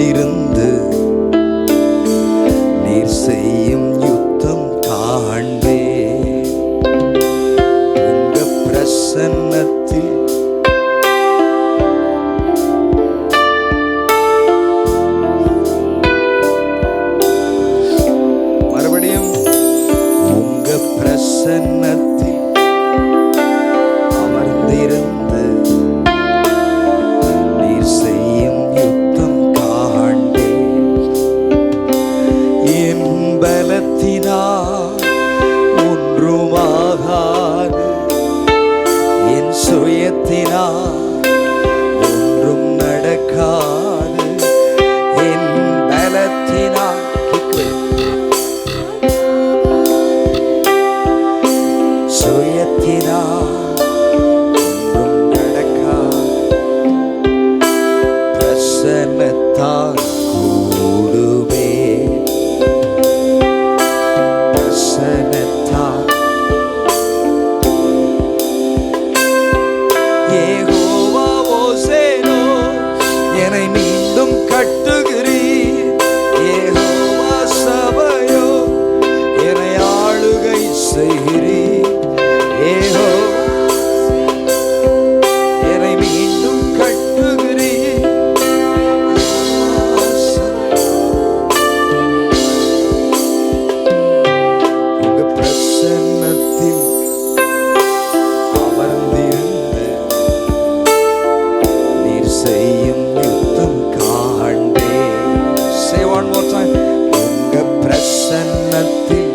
அமர்ந்திருந்து நீர் செய்யும் யுத்தம் காண்பே. உங்க பிரசன்னத்தில் மறுபடியும் உங்க பிரசன்னத்தில் அமர்ந்திருந்து நீர் செய்யும் யுத்தம் காண்பே. என் பலத்தினால் ஒன்றுமாகாது, என் சுயத்தினால் ஒன்றும் நடக்காது. என் பலத்தினால் சுயத்தினால் ஒன்றும் நடக்காது. பிரசன்னத்தால் கூடுவே. பிரசன்னத்தால் யெகோவா ஓசேனோ என்னை மீண்டும் கட்டுகிறீர். யெகோவா சபையோ என்னை ஆளுகை செய்கிறீர். யெகோவா என்னை மீண்டும் கட்டுகிறீர். உங்க பிரசன்னத்தில் அமர்ந்திருந்து நீர் செய்யும் யுத்தம் காண்பே. Say one more time. உங்க பிரசன்னத்தில்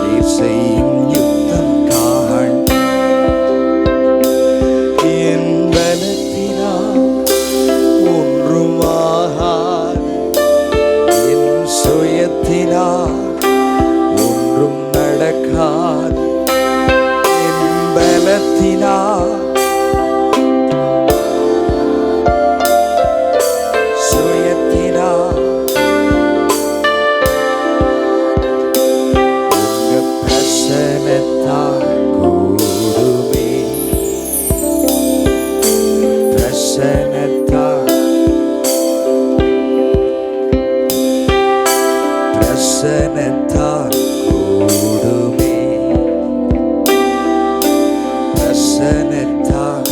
நீர் செய்யும் யுத்தம் காண்பே. என் பலத்தினால் ஒன்றுமாகாது, என் சுயத்தினால் ஒன்றும் நடக்காது. என் பலத்தினால் சுயத்தினால் உங்க பிரசன்னத்தால் கூடுவே. பிரசன்னத்தால் பிரசன்னத்தால் கூடுவே. பிரசன்னத்தால்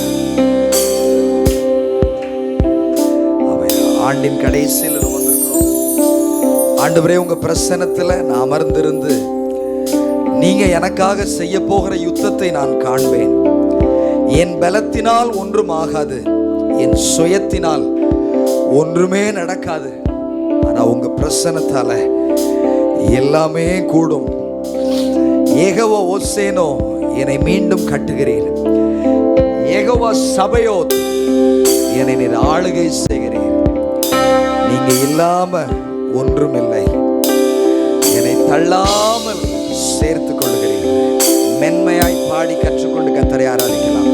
ஆண்டின் கடைசியில் வந்திருக்கிறோம். ஆண்டவரே, உங்க பிரசன்னத்துல நான் அமர்ந்திருந்து நீங்க எனக்காக செய்ய போகிற யுத்தத்தை நான் காண்பேன். என் பலத்தினால் ஒன்றும் ஆகாது, என் சுயத்தினால் ஒன்றுமே நடக்காது. ஆனா உங்க பிரசன்னத்தால எல்லாமே கூடும். யெகோவா ஓசேனோ என்னை மீண்டும் கட்டுகிறீர். யெகோவா சபையோ என்னை நீர் ஆளுகை செய்கிறீர். நீங்க இல்லாம ஒன்றும் இல்லை. என்னை தள்ளாமல் சேர்த்து கொள்கிறீர்கள். மென்மையாய் பாடி கற்றுக்கொண்டு கர்த்தரை ஆராதிக்கலாம்.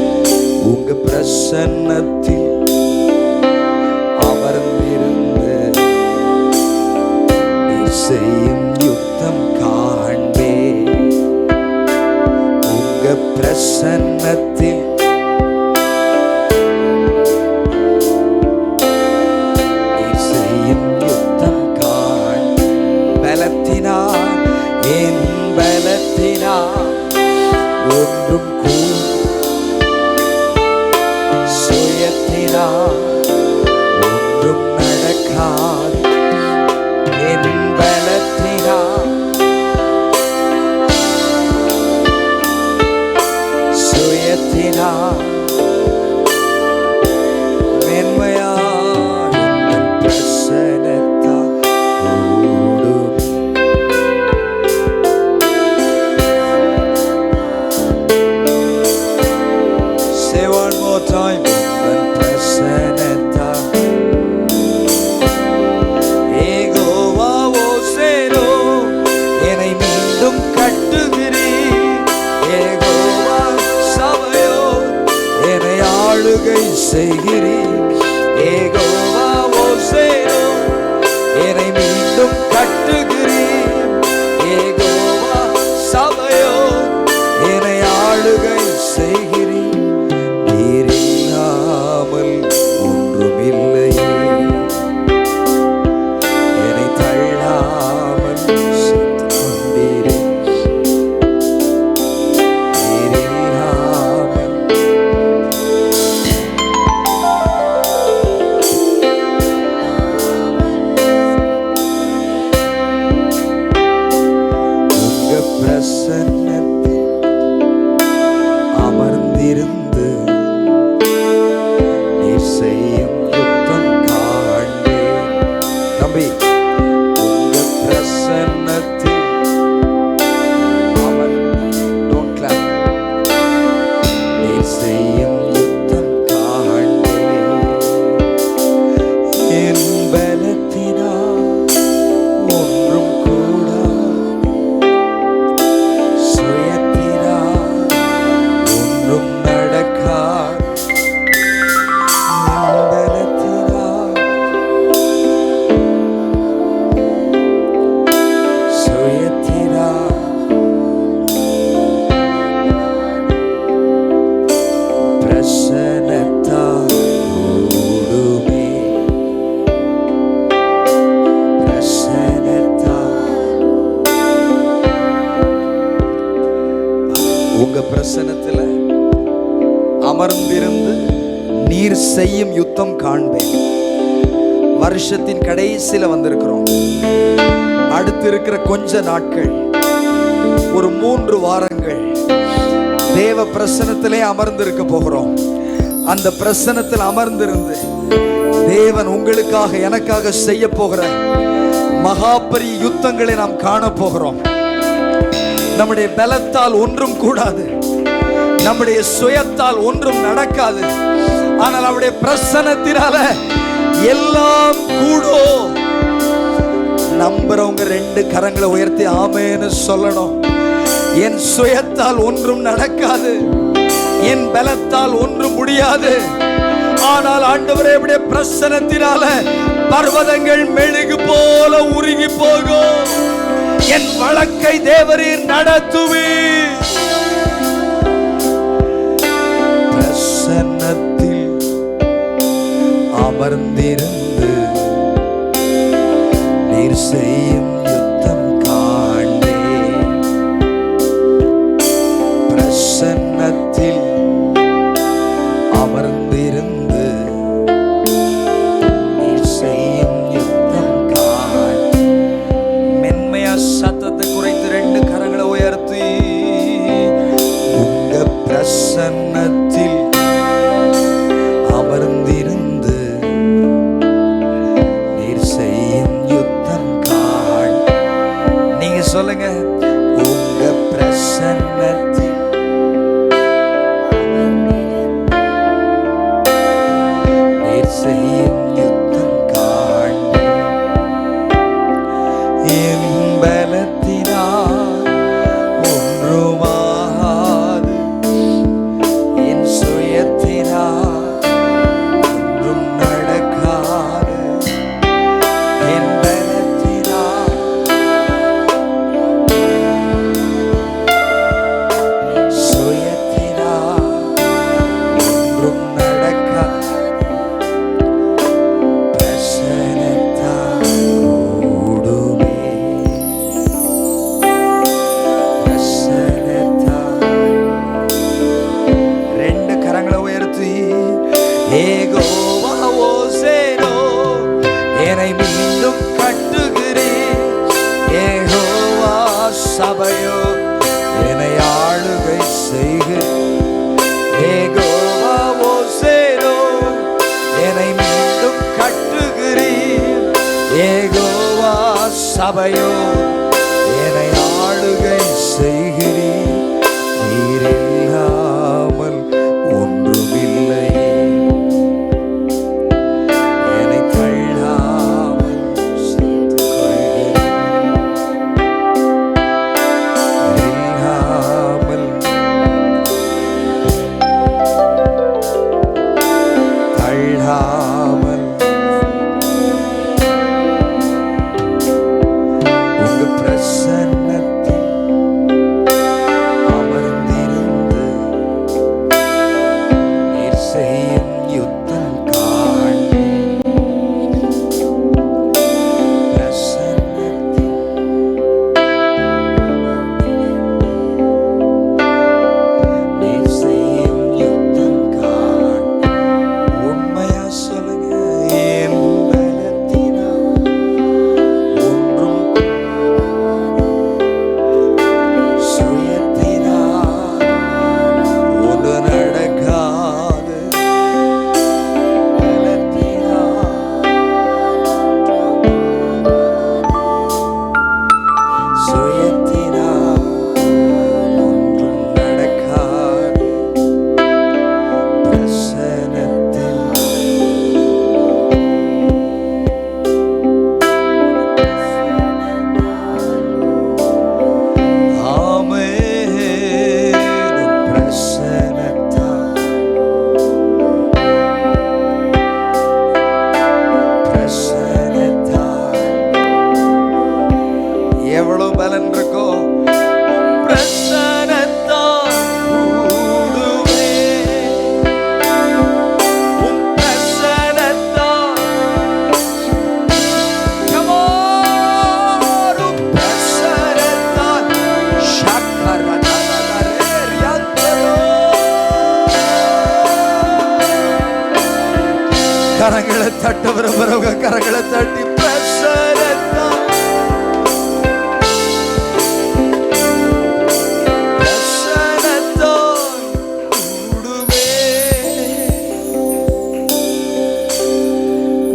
உங்க பிரசன்னத்தில் அமர்ந்திருந்து நீர் செய்யும் யுத்தம் காண்பே. உங்க பிரசன்னத்தில் நீர் செய்யும் யுத்தம் காண். பலத்தினால் என் பலத்தினால் ஒன்றும் சுயத்தினால் ஒன்றும் நடக்காது. என் பலத்தினால் சுயத்தினால் மென்மையாய் உங்கள் பிரசன்னத்தால் கூடும். Say one more time. உங்கள் பிரசன்னத்தால் யெகோவா ஓசேனோ என்னை மீண்டும் கட்டுகிறீர். யெகோவா சபையோ என்னை ஆளுகை செய்கிறீர். யெகோவா ஓசேனோ என்னை மீண்டும் கட்டுகிறீர். யெகோவா சபையோ என்னை ஆளுகை செய்கிறீர். நீர் அமர்ந்திருந்து நீர் செய்யும் யுத்தம் காண்பேன். தம்பி, உங்க பிரசன்னத்தில் don't clap. நீர் செய்யும் யுத்தம் காண்பேன். என் பலத்தினால் ஒன்றும் கூடா, சுயத்தினால் ஒன்றும் நடக்கா. என் பலத்தினால் சுயத்தினால் பிரசன்னத்தால் கூடுமே. உங்க பிரசன்னத்துல அமர்ந்திருந்து நீர் செய்யும் யுத்தம் காண்பேன். வருஷத்தின் கடைசியில வந்திருக்கிறோம். அடுத்து இருக்கிற கொஞ்ச நாட்கள், ஒரு 3 வாரங்கள் தேவ பிரசன்னத்திலே அமர்ந்திருக்க போகிறோம். அந்த பிரசன்னத்தில் அமர்ந்திருந்து தேவன் உங்களுக்காக எனக்காக செய்ய போகிற மகாபெரிய யுத்தங்களை நாம் காண போகிறோம். நம்முடைய பலத்தால் ஒன்றும் கூடாது, நம்முடைய சுயத்தால் ஒன்றும் நடக்காது. ஆனால் அவருடைய பிரசன்னத்தினால எல்லாம் கூடும். நம்புறவங்க 2 கரங்களை உயர்த்தி ஆமென்னு சொல்லணும். என் சுயத்தால் ஒன்றும் நடக்காது, என் பலத்தால் ஒன்றும் முடியாது. ஆனால் ஆண்டவரே, அவருடைய பிரசன்னத்தினால பர்வதங்கள் மெழுகு போல உருகி போகும். என் வழக்கை தேவரீர் நடத்துவீர். பிரசன்னத்தில் அமர்ந்திருந்து நீர் செய்யும் யுத்தம் காண்பேன். பிரசன்னத்தில் அமர்ந்திருந்து நீர் செய்யும் யுத்தம் காண். மென்மையா சத்தத்தை குறைத்து 2 கரங்களை உயர்த்தி உங்க பிரசன்னத்தில் அமர்ந்திருந்து நீர் செய்யும் யுத்தம் காண். நீங்க சொல்லுங்க, உங்க பிரசன்னத்தில் நீர் செய்யும் யுத்தம் காண். என் பலத்தினால் ஒன்றுமாகாது, என் சுயத்தினால் ஒன்றும் நடக்காது. என் பலத்தினால் சுயத்தினால் ஒன்றும் நடக்காது. பிரசன்னத்தால் கூடுமே. பிரசன்னத்தால் 2 கரங்களை உயர்த்தி ஏகோவா ஓசேனோ என்னை மீண்டும் கட்டுகிறேன். ஏகோவா சபையோ என்னை ஆளுகை செய்கிறேன். ஏகோவா ஓசேனோ என்னை மீண்டும் கட்டுகிறேன். ஏகோவா சபையோ என்னை ஆளுகை செய்கிறேன். நீர் இல்லாமல் ஒன்றுமில்லை, என்னை தள்ளாமல் சேர்த்துக் கொள்கிறீர். இல்லாமல் தள்ளாமல் உங்க பிரசன்னத்தில்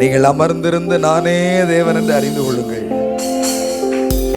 நீங்கள் அமர்ந்திருந்து நானே தேவன் என்று அறிந்து கொள்ளுங்கள்.